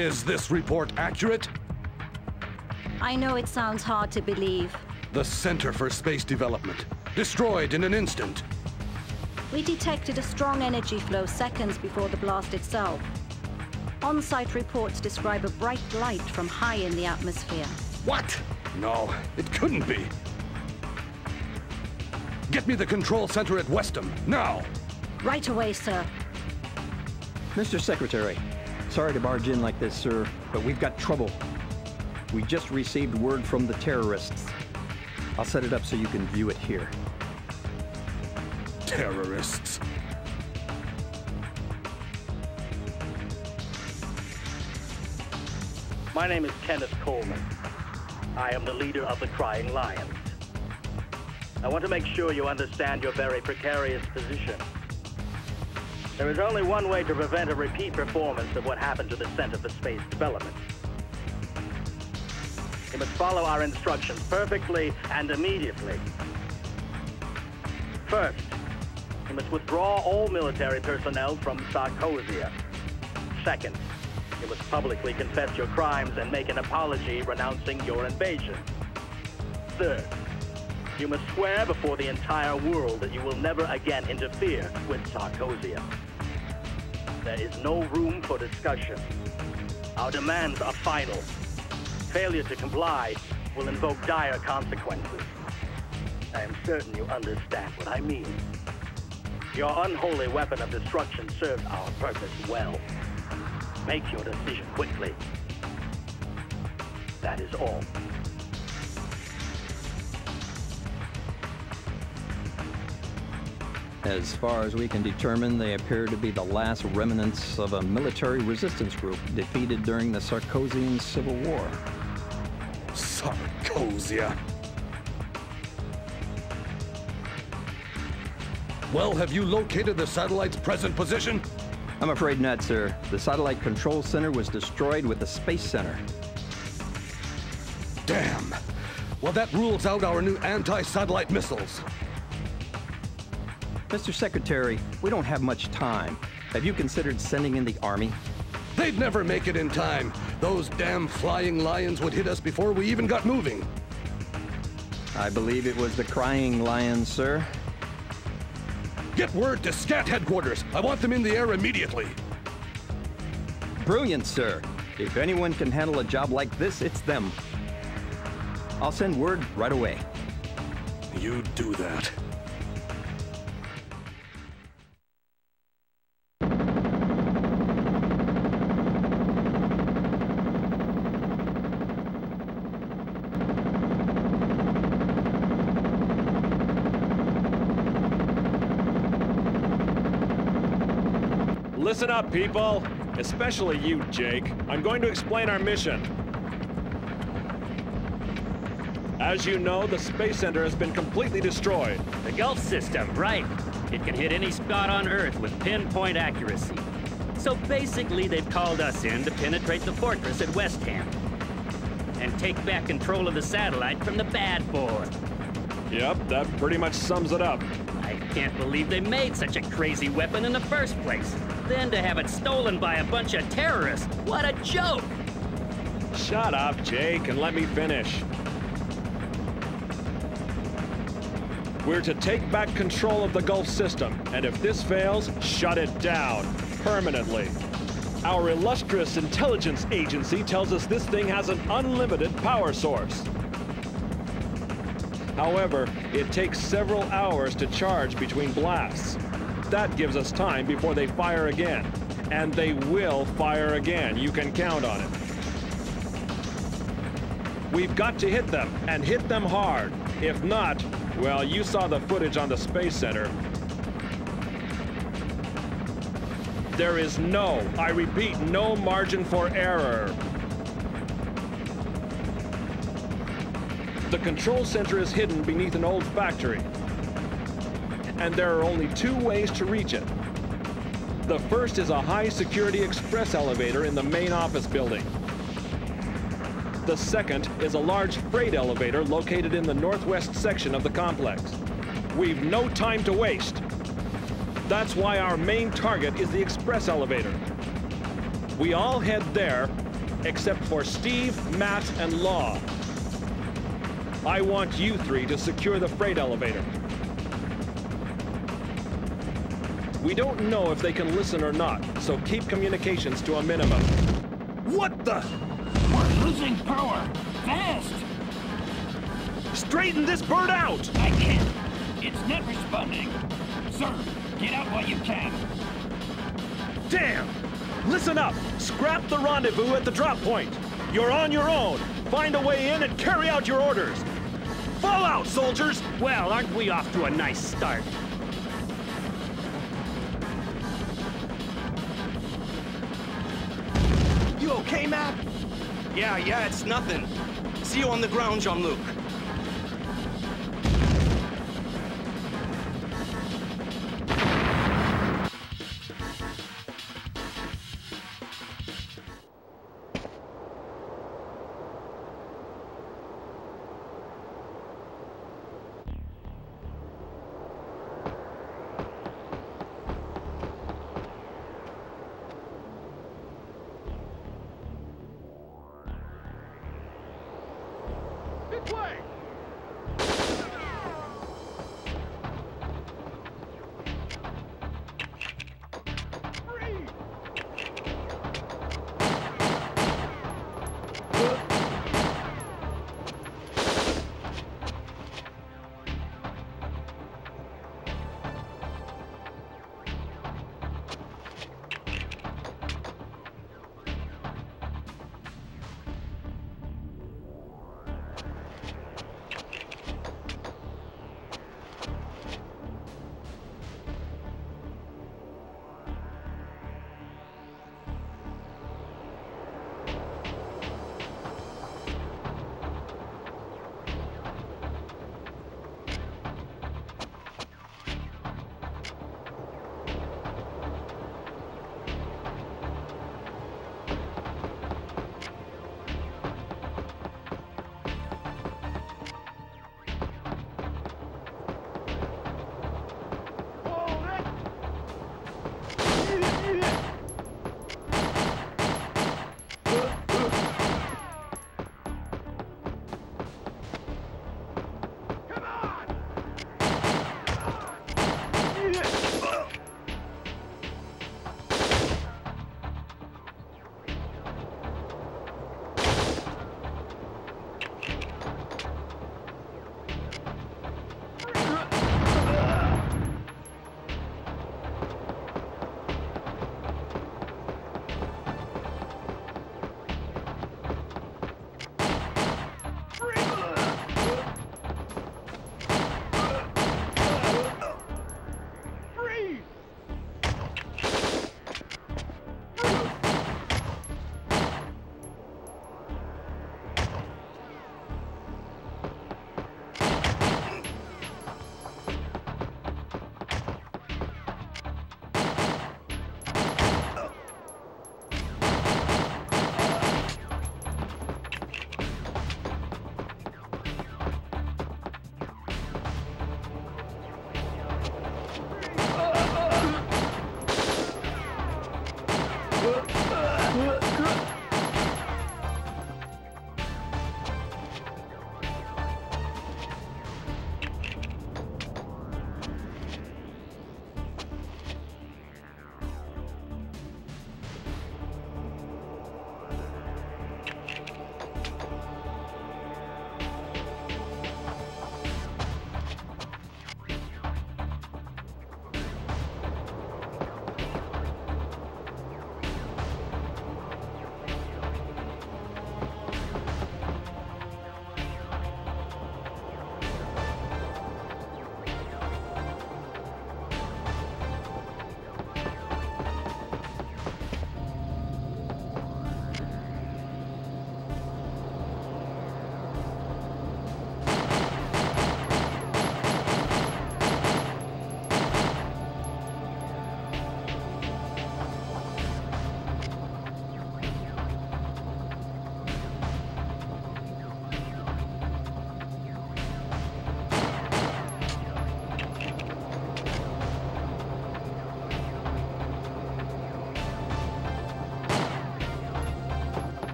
Is this report accurate? I know it sounds hard to believe. The Center for Space Development. Destroyed in an instant. We detected a strong energy flow seconds before the blast itself. On-site reports describe a bright light from high in the atmosphere. What? No, it couldn't be. Get me the control center at Westham, now! Right away, sir. Mr. Secretary, sorry to barge in like this, sir, but we've got trouble. We just received word from the terrorists. I'll set it up so you can view it here. Terrorists. My name is Kenneth Coleman. I am the leader of the Crying Lions. I want to make sure you understand your very precarious position. There is only one way to prevent a repeat performance of what happened to the Center for Space Development. You must follow our instructions perfectly and immediately. First, you must withdraw all military personnel from Sarkosia. Second, you must publicly confess your crimes and make an apology renouncing your invasion. Third, you must swear before the entire world that you will never again interfere with Sarkosia. There is no room for discussion. Our demands are final. Failure to comply will invoke dire consequences. I am certain you understand what I mean. Your unholy weapon of destruction serves our purpose well. Make your decision quickly. That is all. As far as we can determine, they appear to be the last remnants of a military resistance group defeated during the Sarkozian Civil War. Sarkosia. Well, have you located the satellite's present position? I'm afraid not, sir. The satellite control center was destroyed with the space center. Damn. Well, that rules out our new anti-satellite missiles. Mr. Secretary, we don't have much time. Have you considered sending in the Army? They'd never make it in time. Those damn flying lions would hit us before we even got moving. I believe it was the Crying Lions, sir. Get word to SCAT headquarters. I want them in the air immediately. Brilliant, sir. If anyone can handle a job like this, it's them. I'll send word right away. You do that. Listen up, people. Especially you, Jake. I'm going to explain our mission. As you know, the Space Center has been completely destroyed. The Gulf system, right. It can hit any spot on Earth with pinpoint accuracy. So basically, they've called us in to penetrate the fortress at West Ham and take back control of the satellite from the bad boy. Yep, that pretty much sums it up. I can't believe they made such a crazy weapon in the first place. Then to have it stolen by a bunch of terrorists. What a joke! Shut up, Jake, and let me finish. We're to take back control of the Gulf system, and if this fails, shut it down, permanently. Our illustrious intelligence agency tells us this thing has an unlimited power source. However, it takes several hours to charge between blasts. That gives us time before they fire again. And they will fire again, you can count on it. We've got to hit them, and hit them hard. If not, well, you saw the footage on the Space Center. There is no, I repeat, no margin for error. The control center is hidden beneath an old factory. And there are only two ways to reach it. The first is a high-security express elevator in the main office building. The second is a large freight elevator located in the northwest section of the complex. We've no time to waste. That's why our main target is the express elevator. We all head there, except for Steve, Matt, and Law. I want you three to secure the freight elevator. We don't know if they can listen or not, so keep communications to a minimum. What the? We're losing power! Fast! Straighten this bird out! I can't. It's not responding. Sir, get out while you can. Damn! Listen up! Scrap the rendezvous at the drop point! You're on your own! Find a way in and carry out your orders! Fall out, soldiers! Well, aren't we off to a nice start? You okay, Matt? Yeah, it's nothing. See you on the ground, Jean-Luc.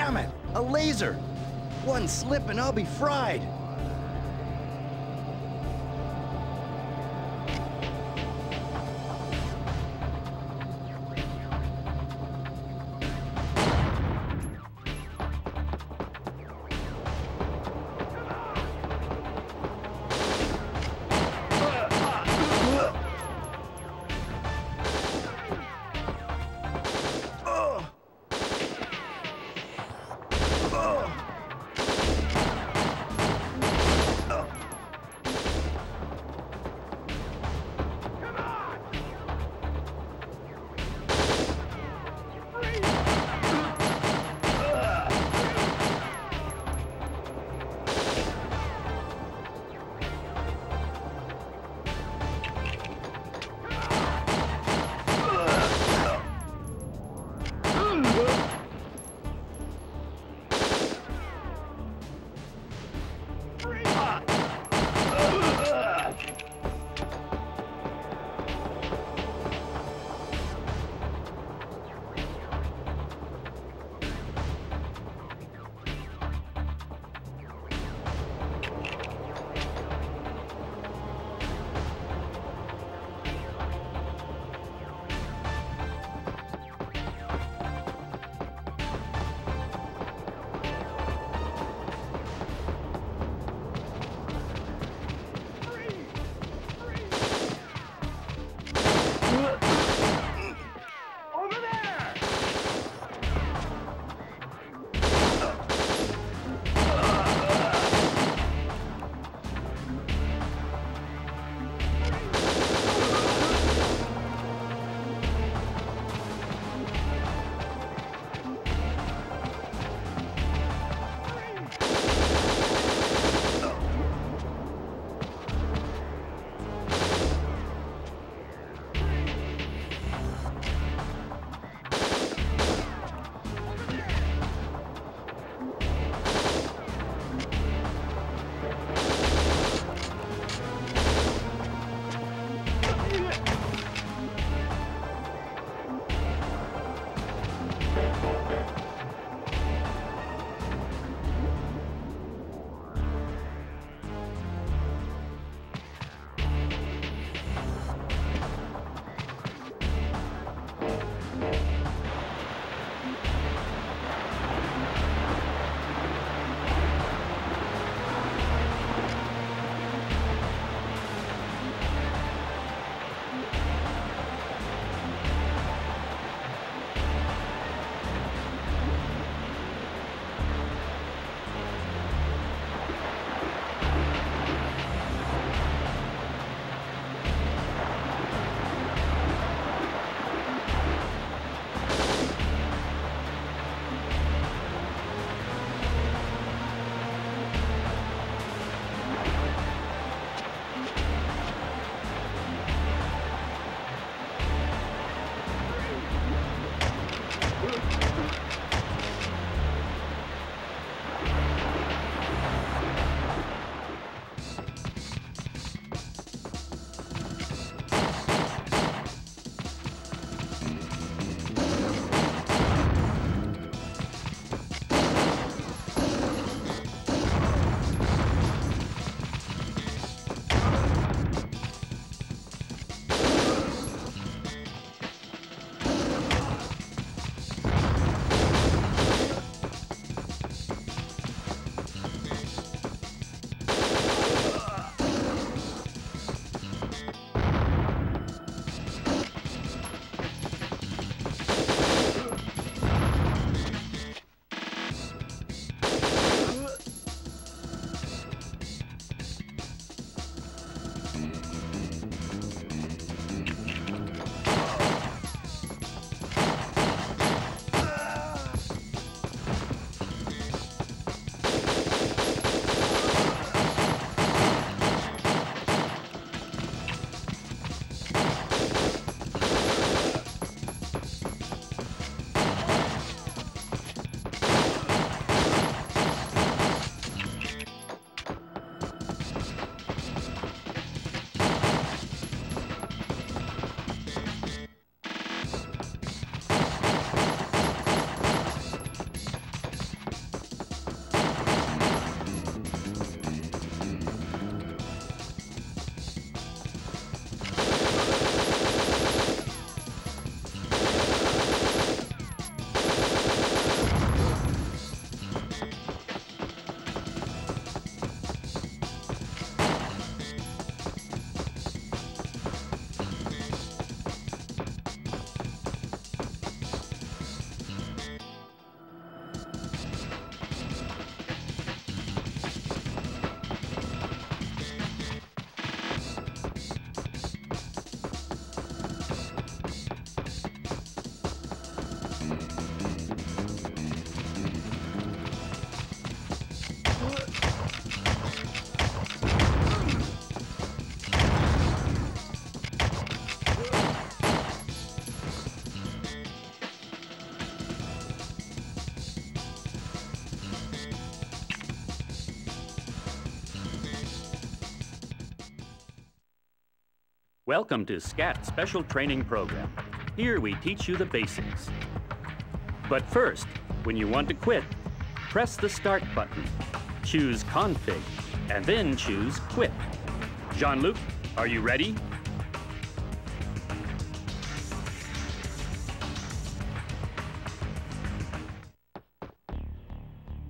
Damn it! A laser! One slip and I'll be fried! Welcome to SCAT Special Training Program. Here we teach you the basics. But first, when you want to quit, press the Start button, choose Config, and then choose Quit. Jean-Luc, are you ready?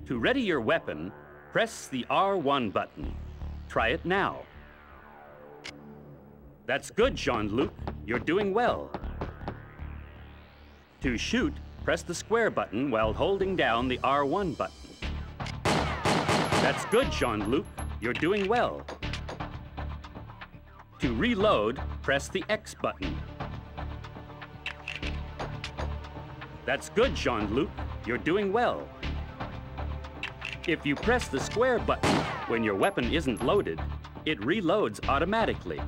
To ready your weapon, press the R1 button. Try it now. That's good, Jean-Luc. You're doing well. To shoot, press the square button while holding down the R1 button. That's good, Jean-Luc. You're doing well. To reload, press the X button. That's good, Jean-Luc. You're doing well. If you press the square button when your weapon isn't loaded, it reloads automatically.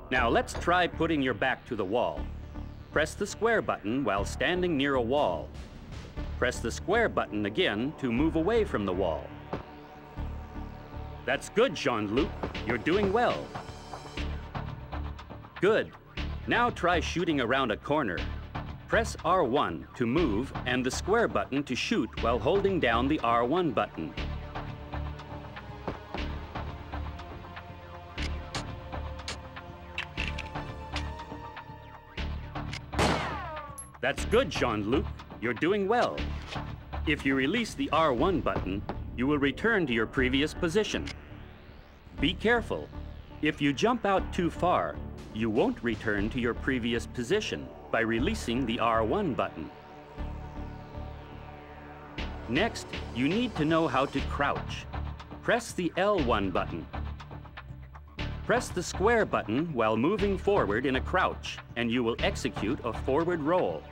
Now let's try putting your back to the wall. Press the square button while standing near a wall. Press the square button again to move away from the wall. That's good, Jean-Luc. You're doing well. Good. Now try shooting around a corner. Press R1 to move and the square button to shoot while holding down the R1 button. That's good, Jean-Luc. You're doing well. If you release the R1 button, you will return to your previous position. Be careful. If you jump out too far, you won't return to your previous position by releasing the R1 button. Next, you need to know how to crouch. Press the L1 button. Press the square button while moving forward in a crouch, and you will execute a forward roll.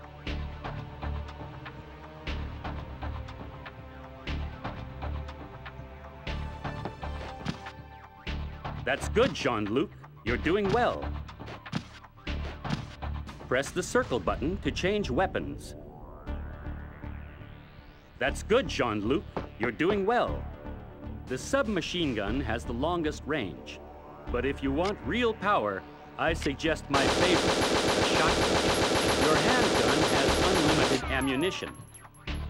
That's good, Jean-Luc. You're doing well. Press the circle button to change weapons. That's good, Jean-Luc. You're doing well. The submachine gun has the longest range. But if you want real power, I suggest my favorite, the shotgun. Your handgun has unlimited ammunition.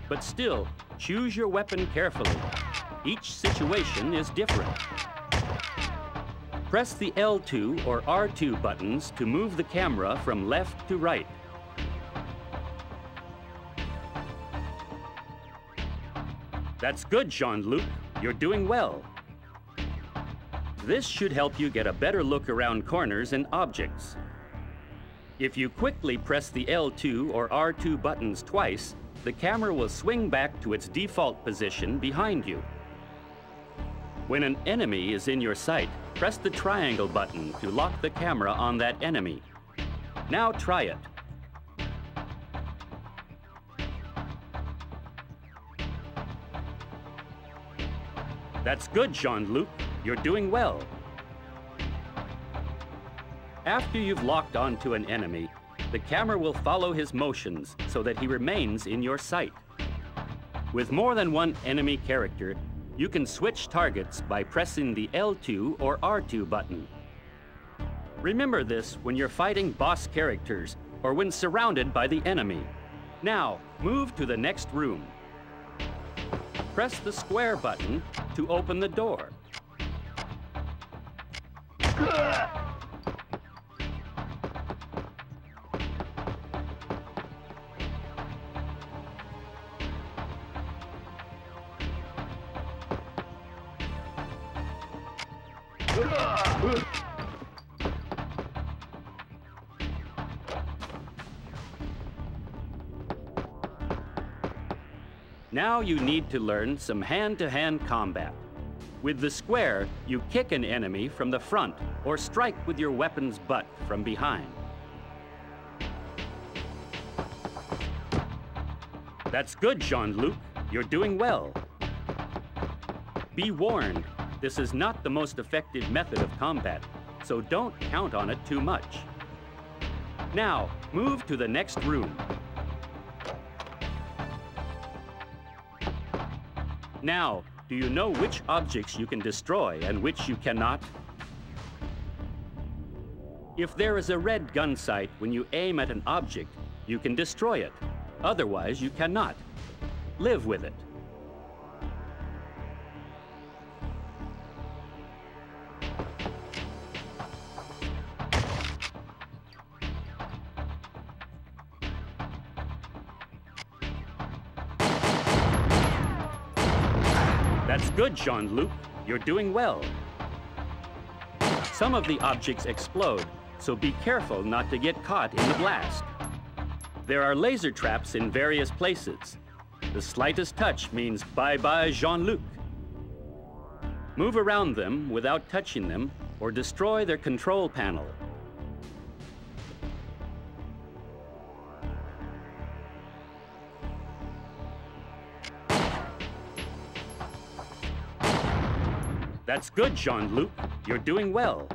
But still, choose your weapon carefully. Each situation is different. Press the L2 or R2 buttons to move the camera from left to right. That's good, Jean-Luc. You're doing well. This should help you get a better look around corners and objects. If you quickly press the L2 or R2 buttons twice, the camera will swing back to its default position behind you. When an enemy is in your sight, press the triangle button to lock the camera on that enemy. Now try it. That's good, Jean-Luc. You're doing well. After you've locked onto an enemy, the camera will follow his motions so that he remains in your sight. With more than one enemy character, you can switch targets by pressing the L2 or R2 button. Remember this when you're fighting boss characters or when surrounded by the enemy. Now, move to the next room. Press the square button to open the door. Now you need to learn some hand-to-hand combat. With the square, you kick an enemy from the front or strike with your weapon's butt from behind. That's good, Jean-Luc. You're doing well. Be warned, this is not the most effective method of combat, so don't count on it too much. Now, move to the next room. Now, Do you know which objects you can destroy and which you cannot? If there is a red gun sight when you aim at an object, you can destroy it. Otherwise, you cannot. Live with it. That's good, Jean-Luc. You're doing well. Some of the objects explode, so be careful not to get caught in the blast. There are laser traps in various places. The slightest touch means bye-bye Jean-Luc. Move around them without touching them or destroy their control panel. That's good, Jean-Luc. You're doing well.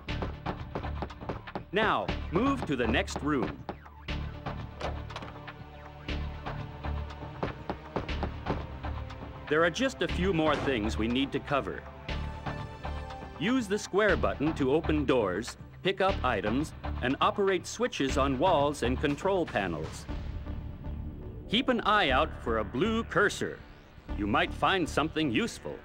Now, move to the next room. There are just a few more things we need to cover. Use the square button to open doors, pick up items, and operate switches on walls and control panels. Keep an eye out for a blue cursor. You might find something useful.